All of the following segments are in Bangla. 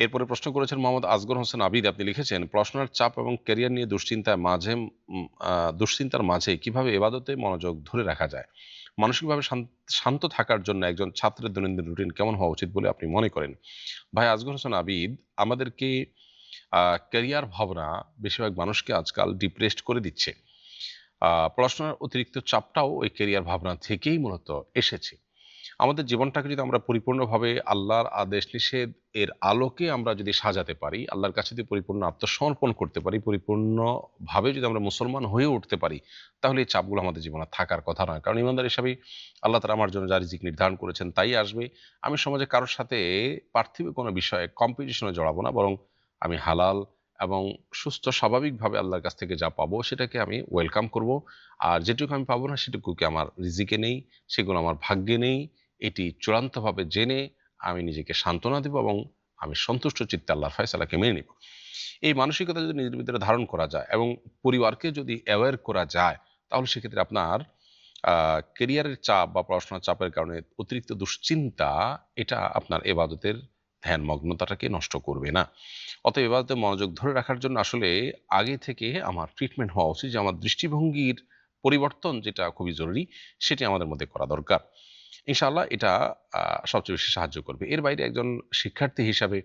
এরপরে প্রশ্ন করেছেন মোহাম্মদ আসগর হোসেন আবিদ। আপনি লিখেছেন, পড়াশোনার চাপ এবং ক্যারিয়ার নিয়ে দুশ্চিন্তার মাঝে কিভাবে এবাদতে মনোযোগ ধরে রাখা যায়? মানসিকভাবে শান্ত থাকার জন্য একজন ছাত্রের দৈনন্দিন রুটিন কেমন হওয়া উচিত বলে আপনি মনে করেন? ভাই আসগর হোসেন আবিদ, আমাদেরকে ক্যারিয়ার ভাবনা বেশিরভাগ মানুষকে আজকাল ডিপ্রেসড করে দিচ্ছে। পড়াশোনার অতিরিক্ত চাপটাও ওই ক্যারিয়ার ভাবনা থেকেই মূলত এসেছে। আমাদের জীবনটাকে যদি আমরা পরিপূর্ণভাবে আল্লাহর আদেশ নিষেধ এর আলোকে আমরা যদি সাজাতে পারি, আল্লাহর কাছে যদি পরিপূর্ণ আত্মসমর্পণ করতে পারি, পরিপূর্ণভাবে যদি আমরা মুসলমান হয়ে উঠতে পারি, তাহলে এই চাপগুলো আমাদের জীবনে থাকার কথা নয়। কারণ ইমানদার হিসাবেই আল্লাহ তাআলা আমার জন্য যা রিজিক নির্ধারণ করেছেন তাই আসবে। আমি সমাজে কারো সাথে পার্থিব কোনো বিষয়ে কম্পিটিশনে জড়াবো না, বরং আমি হালাল এবং সুস্থ স্বাভাবিকভাবে আল্লাহর কাছ থেকে যা পাবো সেটাকে আমি ওয়েলকাম করব। আর যেটুকু আমি পাবো না সেটুকুকে আমার রিজিকে নেই, সেগুলো আমার ভাগ্যে নেই, এটি চূড়ান্তভাবে জেনে আমি নিজেকে সান্ত্বনা দেব এবং আমি সন্তুষ্ট চিত্তে আল্লাহর ফয়সালাকে মেনে নিব। এই মানসিকতা যদি নিজের ভিতরে ধারণ করা যায় এবং পরিবারকে যদি অ্যাওয়্যার করা যায়, তাহলে সেক্ষেত্রে আপনার কেরিয়ারের চাপ বা পড়াশোনার চাপের কারণে অতিরিক্ত দুশ্চিন্তা এটা আপনার এবাদতের ধ্যান মগ্নতাটাকে নষ্ট করবে না। অতএব এবাদতে মনোযোগ ধরে রাখার জন্য আসলে আগে থেকে আমার ট্রিটমেন্ট হওয়া উচিত যে আমার দৃষ্টিভঙ্গির পরিবর্তন যেটা খুবই জরুরি, সেটি আমাদের মধ্যে করা দরকার। ইনশাআল্লাহ এটা সবচেয়ে বেশি সাহায্য করবে। এর বাইরে একজন শিক্ষার্থী হিসাবে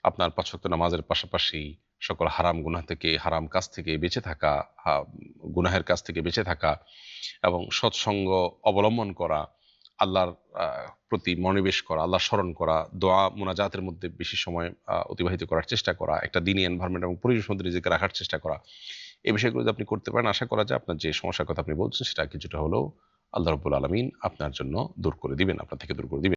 আপনার ৫ ওয়াক্ত নামাজের পাশাপাশি সকল হারাম গুনাহ থেকে, হারাম কাজ থেকে বেঁচে থাকা, হা গুনাহের কাজ থেকে বেঁচে থাকা এবং সৎসঙ্গ অবলম্বন করা, আল্লাহর প্রতি মনোনিবেশ করা, আল্লাহ স্মরণ করা, দোয়া মুনাজাতের মধ্যে বেশি সময় অতিবাহিত করার চেষ্টা করা, একটা দ্বীনি এনভায়রনমেন্ট এবং পরিবেশের মধ্যে নিজেকে রাখার চেষ্টা করা। এই বিষয়গুলো যদি আপনি করতে পারেন, আশা করা যায় আপনার যে সমস্যার কথা আপনি বলছেন সেটা কিছুটা হলেও আল্লাহ রাব্বুল আলামিন আপনার জন্য দূর করে দিবেন, আপনার থেকে দূর করে দিবেন।